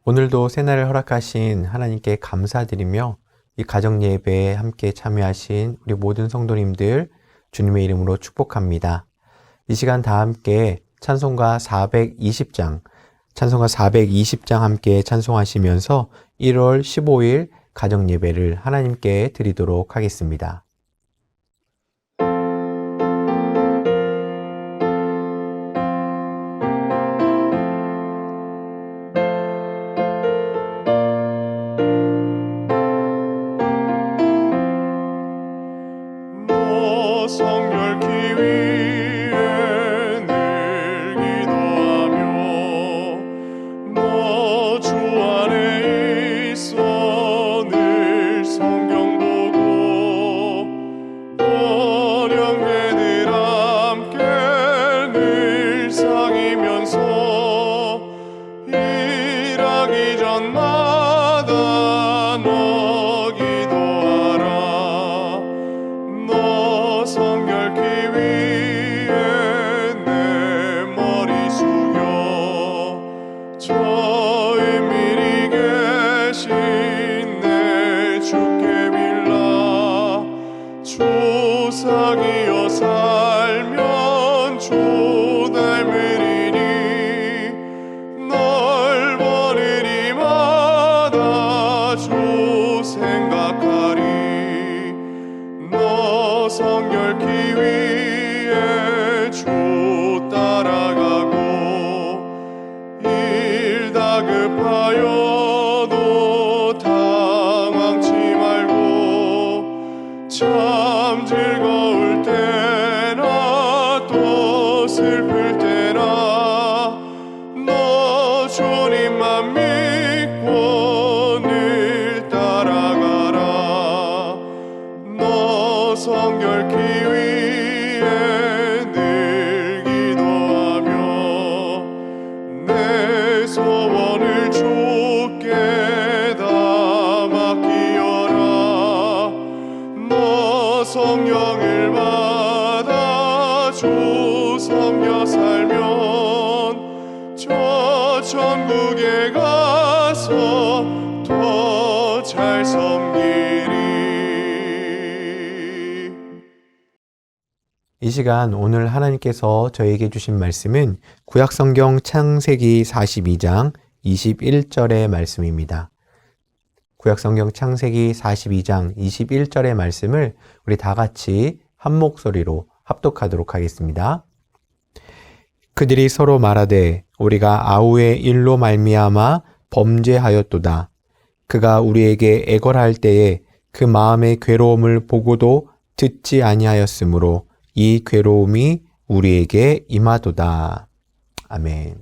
오늘도 새날을 허락하신 하나님께 감사드리며 이 가정 예배에 함께 참여하신 우리 모든 성도님들 주님의 이름으로 축복합니다. 이 시간 다 함께 찬송가 420장 함께 찬송하시면서 1월 15일 가정 예배를 하나님께 드리도록 하겠습니다. 조상이여 살면 주 닮으리니 널 버리리마다 주 생각하리. 너 성결케 위해 주 따라가고 일 다급하여도 당황치 말고 참 즐거울 때나 또 슬플 때나 너 주님만 믿고 늘 따라가라. 너 성결케 위해 늘 기도하며 내 소원을 주께 다 맡기어라. 너 성령을 받아 주 섬겨 살면 저 천국에 가서 더 잘 섬기리. 이 시간 오늘 하나님께서 저에게 주신 말씀은 구약성경 창세기 42장 21절의 말씀입니다. 구약성경 창세기 42장 21절의 말씀을 우리 다 같이 한 목소리로 합독하도록 하겠습니다. 그들이 서로 말하되 우리가 아우의 일로 말미암아 범죄하였도다. 그가 우리에게 애걸할 때에 그 마음의 괴로움을 보고도 듣지 아니하였으므로 이 괴로움이 우리에게 임하도다. 아멘.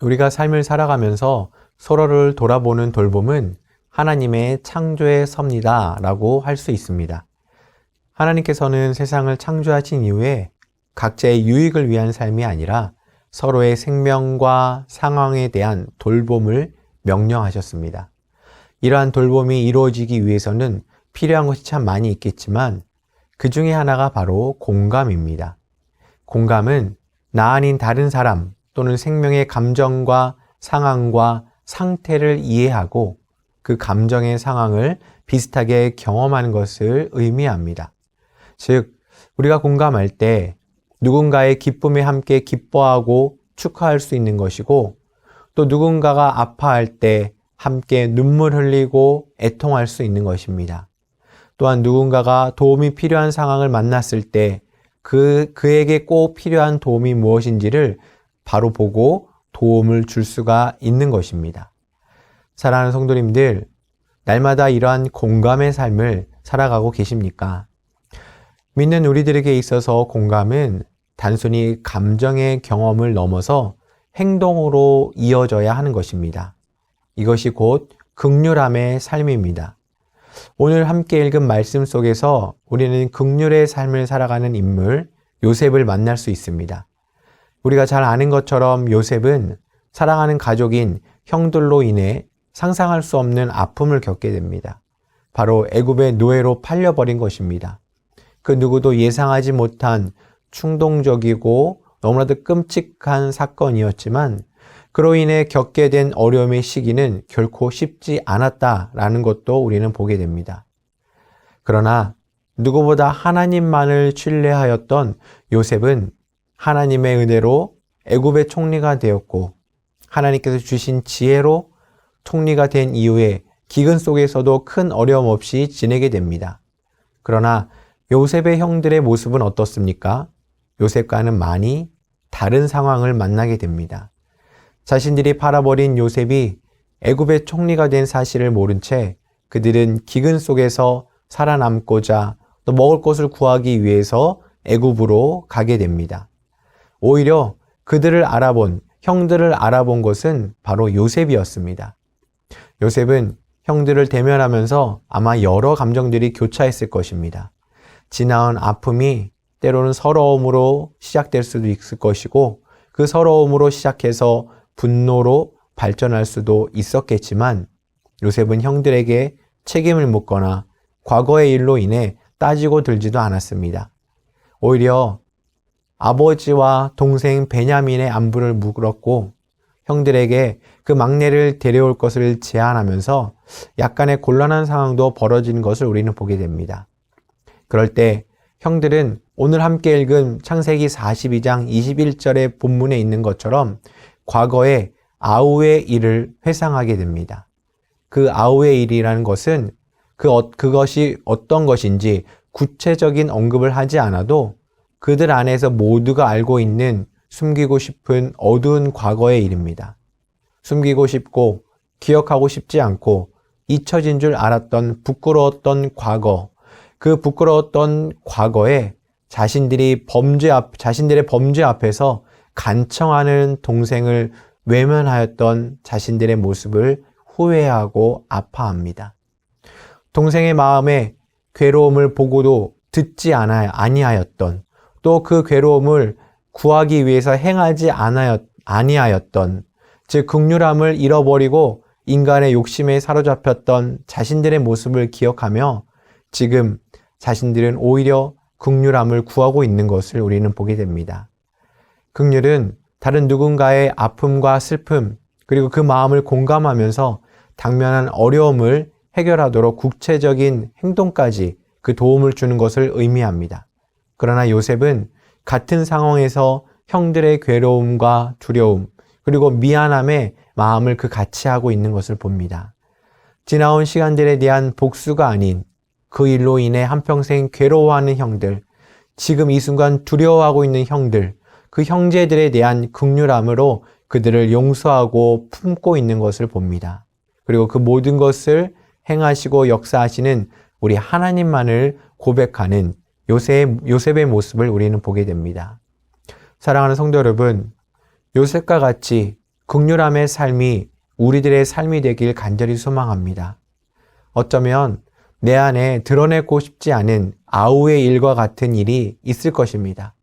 우리가 삶을 살아가면서 서로를 돌아보는 돌봄은 하나님의 창조의 섭니다 라고 할 수 있습니다. 하나님께서는 세상을 창조하신 이후에 각자의 유익을 위한 삶이 아니라 서로의 생명과 상황에 대한 돌봄을 명령하셨습니다. 이러한 돌봄이 이루어지기 위해서는 필요한 것이 참 많이 있겠지만 그 중에 하나가 바로 공감입니다. 공감은 나 아닌 다른 사람 또는 생명의 감정과 상황과 상태를 이해하고 그 감정의 상황을 비슷하게 경험하는 것을 의미합니다. 즉, 우리가 공감할 때 누군가의 기쁨에 함께 기뻐하고 축하할 수 있는 것이고 또 누군가가 아파할 때 함께 눈물 흘리고 애통할 수 있는 것입니다. 또한 누군가가 도움이 필요한 상황을 만났을 때 그에게 꼭 필요한 도움이 무엇인지를 바로 보고 도움을 줄 수가 있는 것입니다. 사랑하는 성도님들, 날마다 이러한 공감의 삶을 살아가고 계십니까? 믿는 우리들에게 있어서 공감은 단순히 감정의 경험을 넘어서 행동으로 이어져야 하는 것입니다. 이것이 곧 긍휼함의 삶입니다. 오늘 함께 읽은 말씀 속에서 우리는 긍휼의 삶을 살아가는 인물 요셉을 만날 수 있습니다. 우리가 잘 아는 것처럼 요셉은 사랑하는 가족인 형들로 인해 상상할 수 없는 아픔을 겪게 됩니다. 바로 애굽의 노예로 팔려버린 것입니다. 그 누구도 예상하지 못한 충동적이고 너무나도 끔찍한 사건이었지만 그로 인해 겪게 된 어려움의 시기는 결코 쉽지 않았다라는 것도 우리는 보게 됩니다. 그러나 누구보다 하나님만을 신뢰하였던 요셉은 하나님의 은혜로 애굽의 총리가 되었고 하나님께서 주신 지혜로 총리가 된 이후에 기근 속에서도 큰 어려움 없이 지내게 됩니다. 그러나 요셉의 형들의 모습은 어떻습니까? 요셉과는 많이 다른 상황을 만나게 됩니다. 자신들이 팔아버린 요셉이 애굽의 총리가 된 사실을 모른 채 그들은 기근 속에서 살아남고자 또 먹을 것을 구하기 위해서 애굽으로 가게 됩니다. 오히려 그들을 알아본, 형들을 알아본 것은 바로 요셉이었습니다. 요셉은 형들을 대면하면서 아마 여러 감정들이 교차했을 것입니다. 지나온 아픔이 때로는 서러움으로 시작될 수도 있을 것이고 그 서러움으로 시작해서 분노로 발전할 수도 있었겠지만 요셉은 형들에게 책임을 묻거나 과거의 일로 인해 따지고 들지도 않았습니다. 오히려 아버지와 동생 베냐민의 안부를 물었고 형들에게 그 막내를 데려올 것을 제안하면서 약간의 곤란한 상황도 벌어진 것을 우리는 보게 됩니다. 그럴 때 형들은 오늘 함께 읽은 창세기 42장 21절의 본문에 있는 것처럼 과거의 아우의 일을 회상하게 됩니다. 그 아우의 일이라는 것은 그것이 어떤 것인지 구체적인 언급을 하지 않아도 그들 안에서 모두가 알고 있는 숨기고 싶은 어두운 과거의 일입니다. 숨기고 싶고 기억하고 싶지 않고 잊혀진 줄 알았던 부끄러웠던 과거, 그 부끄러웠던 과거에 자신들의 범죄 앞에서 간청하는 동생을 외면하였던 자신들의 모습을 후회하고 아파합니다. 동생의 마음에 괴로움을 보고도 듣지 아니하였던 또 그 괴로움을 구하기 위해서 행하지 아니하였던 즉 긍휼함을 잃어버리고 인간의 욕심에 사로잡혔던 자신들의 모습을 기억하며 지금 자신들은 오히려 긍휼함을 구하고 있는 것을 우리는 보게 됩니다. 긍휼은 다른 누군가의 아픔과 슬픔 그리고 그 마음을 공감하면서 당면한 어려움을 해결하도록 구체적인 행동까지 그 도움을 주는 것을 의미합니다. 그러나 요셉은 같은 상황에서 형들의 괴로움과 두려움 그리고 미안함의 마음을 같이 하고 있는 것을 봅니다. 지나온 시간들에 대한 복수가 아닌 그 일로 인해 한평생 괴로워하는 형들, 지금 이 순간 두려워하고 있는 형들, 그 형제들에 대한 긍휼함으로 그들을 용서하고 품고 있는 것을 봅니다. 그리고 그 모든 것을 행하시고 역사하시는 우리 하나님만을 고백하는 요셉의 모습을 우리는 보게 됩니다. 사랑하는 성도 여러분, 요셉과 같이 긍휼함의 삶이 우리들의 삶이 되길 간절히 소망합니다. 어쩌면 내 안에 드러내고 싶지 않은 아우의 일과 같은 일이 있을 것입니다.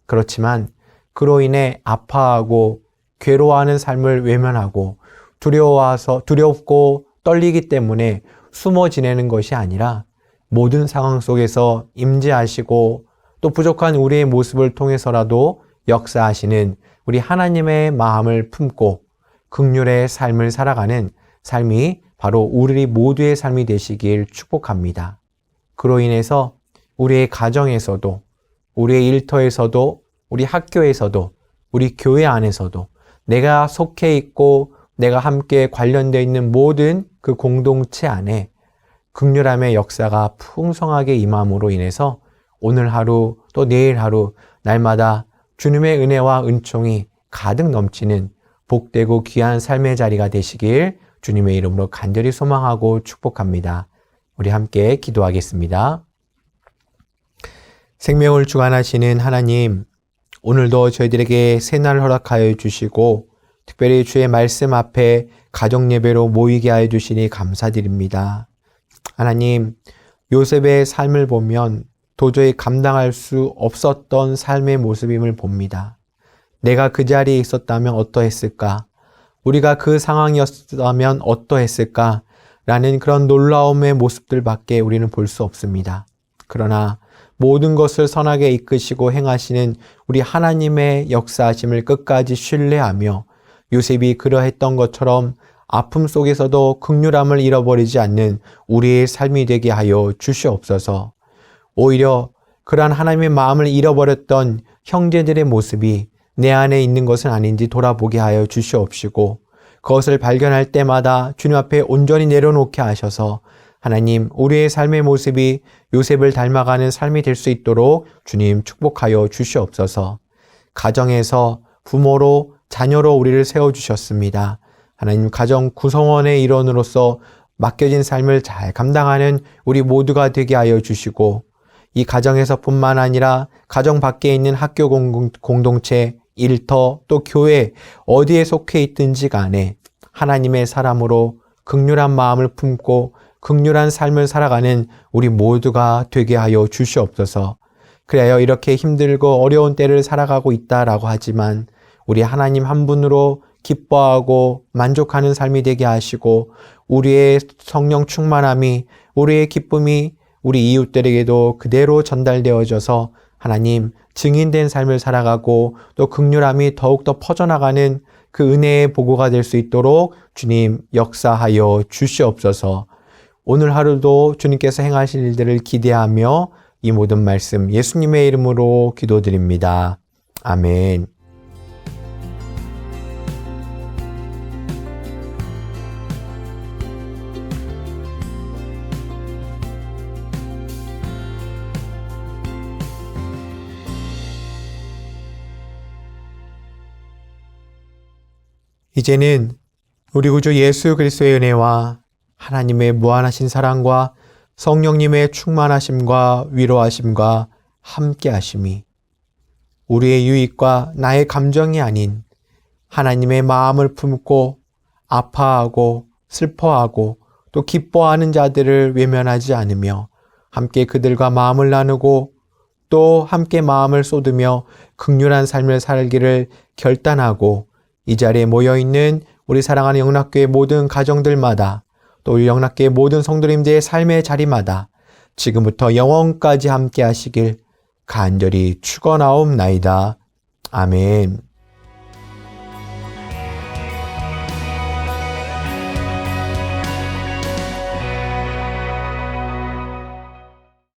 그렇지만 그로 인해 아파하고 괴로워하는 삶을 외면하고 두렵고 떨리기 때문에 숨어 지내는 것이 아니라 모든 상황 속에서 임재하시고 또 부족한 우리의 모습을 통해서라도 역사하시는 우리 하나님의 마음을 품고 긍휼의 삶을 살아가는 삶이 바로 우리 모두의 삶이 되시길 축복합니다. 그로 인해서 우리의 가정에서도 우리의 일터에서도 우리 학교에서도 우리 교회 안에서도 내가 속해 있고 내가 함께 관련되어 있는 모든 그 공동체 안에 긍휼함의 역사가 풍성하게 임함으로 인해서 오늘 하루 또 내일 하루 날마다 주님의 은혜와 은총이 가득 넘치는 복되고 귀한 삶의 자리가 되시길 주님의 이름으로 간절히 소망하고 축복합니다. 우리 함께 기도하겠습니다. 생명을 주관하시는 하나님, 오늘도 저희들에게 새날을 허락하여 주시고 특별히 주의 말씀 앞에 가정예배로 모이게 하여 주시니 감사드립니다. 하나님, 요셉의 삶을 보면 도저히 감당할 수 없었던 삶의 모습임을 봅니다. 내가 그 자리에 있었다면 어떠했을까? 우리가 그 상황이었다면 어떠했을까? 라는 그런 놀라움의 모습들밖에 우리는 볼 수 없습니다. 그러나 모든 것을 선하게 이끄시고 행하시는 우리 하나님의 역사하심을 끝까지 신뢰하며 요셉이 그러했던 것처럼 아픔 속에서도 긍휼함을 잃어버리지 않는 우리의 삶이 되게 하여 주시옵소서. 오히려 그러한 하나님의 마음을 잃어버렸던 형제들의 모습이 내 안에 있는 것은 아닌지 돌아보게 하여 주시옵시고, 그것을 발견할 때마다 주님 앞에 온전히 내려놓게 하셔서 하나님, 우리의 삶의 모습이 요셉을 닮아가는 삶이 될 수 있도록 주님 축복하여 주시옵소서. 가정에서 부모로 자녀로 우리를 세워주셨습니다. 하나님, 가정 구성원의 일원으로서 맡겨진 삶을 잘 감당하는 우리 모두가 되게 하여 주시고, 이 가정에서 뿐만 아니라 가정 밖에 있는 학교 공동체, 일터, 또 교회, 어디에 속해 있든지 간에 하나님의 사람으로 긍휼한 마음을 품고 긍휼한 삶을 살아가는 우리 모두가 되게 하여 주시옵소서. 그래야 이렇게 힘들고 어려운 때를 살아가고 있다라고 하지만 우리 하나님 한 분으로 기뻐하고 만족하는 삶이 되게 하시고, 우리의 성령 충만함이, 우리의 기쁨이 우리 이웃들에게도 그대로 전달되어져서 하나님 증인된 삶을 살아가고 또 긍휼함이 더욱더 퍼져나가는 그 은혜의 보고가 될 수 있도록 주님 역사하여 주시옵소서. 오늘 하루도 주님께서 행하실 일들을 기대하며 이 모든 말씀 예수님의 이름으로 기도드립니다. 아멘. 이제는 우리 구주 예수 그리스도의 은혜와 하나님의 무한하신 사랑과 성령님의 충만하심과 위로하심과 함께하심이 우리의 유익과 나의 감정이 아닌 하나님의 마음을 품고 아파하고 슬퍼하고 또 기뻐하는 자들을 외면하지 않으며 함께 그들과 마음을 나누고 또 함께 마음을 쏟으며 긍휼한 삶을 살기를 결단하고, 이 자리에 모여있는 우리 사랑하는 영락교회 모든 가정들마다 또 우리 영락교회 모든 성도님들의 삶의 자리마다 지금부터 영원까지 함께 하시길 간절히 축원하옵나이다. 아멘.